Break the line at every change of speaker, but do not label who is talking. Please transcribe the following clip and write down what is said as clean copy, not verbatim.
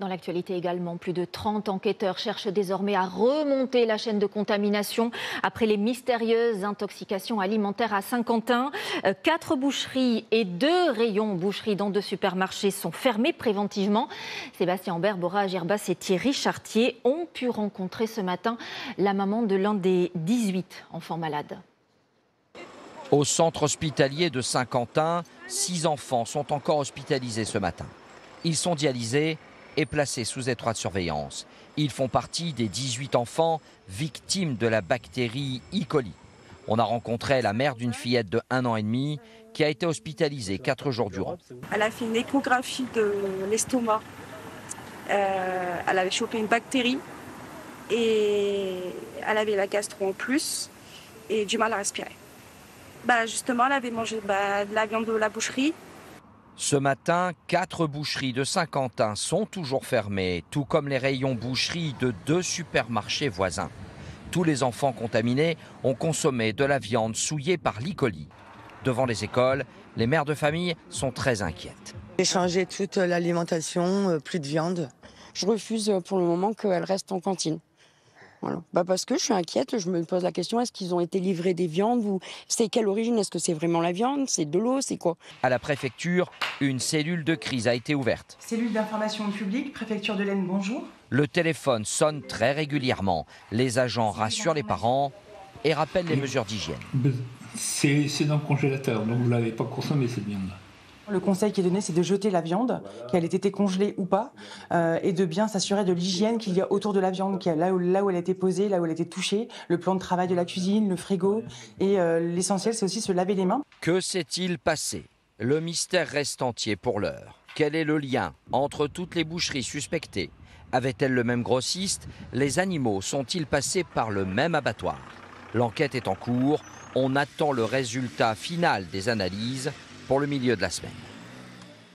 Dans l'actualité également, plus de 30 enquêteurs cherchent désormais à remonter la chaîne de contamination après les mystérieuses intoxications alimentaires à Saint-Quentin. 4 boucheries et 2 rayons boucheries dans 2 supermarchés sont fermés préventivement. Sébastien Ambert, Bora Girbas et Thierry Chartier ont pu rencontrer ce matin la maman de l'un des 18 enfants malades.
Au centre hospitalier de Saint-Quentin, 6 enfants sont encore hospitalisés ce matin. Ils sont dialysés et placés sous étroite surveillance. Ils font partie des 18 enfants victimes de la bactérie E. coli. On a rencontré la mère d'une fillette de 1 an et demi qui a été hospitalisée 4 jours durant.
Elle a fait une échographie de l'estomac. Elle avait chopé une bactérie et elle avait la gastro en plus et du mal à respirer. Justement, elle avait mangé de la viande de la boucherie.
Ce matin, 4 boucheries de Saint-Quentin sont toujours fermées, tout comme les rayons boucherie de 2 supermarchés voisins. Tous les enfants contaminés ont consommé de la viande souillée par l'E. coli. Devant les écoles, les mères de famille sont très inquiètes.
J'ai changé toute l'alimentation, plus de viande.
Je refuse pour le moment qu'elle reste en cantine. Voilà. Parce que je suis inquiète, je me pose la question, est-ce qu'ils ont été livrés des viandes ou c'est quelle origine? Est-ce que c'est vraiment la viande? C'est de l'eau? C'est quoi?
À la préfecture, une cellule de crise a été ouverte.
Cellule d'information publique, préfecture de l'Aisne, bonjour.
Le téléphone sonne très régulièrement. Les agents rassurent les parents et rappellent les mesures d'hygiène.
C'est dans le congélateur, donc vous ne l'avez pas consommé cette viande.
Le conseil qui est donné, c'est de jeter la viande, qu'elle ait été congelée ou pas, et de bien s'assurer de l'hygiène qu'il y a autour de la viande, là où elle a été posée, là où elle a été touchée, le plan de travail de la cuisine, le frigo. Et l'essentiel, c'est aussi se laver les mains.
Que s'est-il passé? Le mystère reste entier pour l'heure. Quel est le lien entre toutes les boucheries suspectées? Avaient-elles le même grossiste? Les animaux sont-ils passés par le même abattoir? L'enquête est en cours. On attend le résultat final des analyses pour le milieu de la semaine.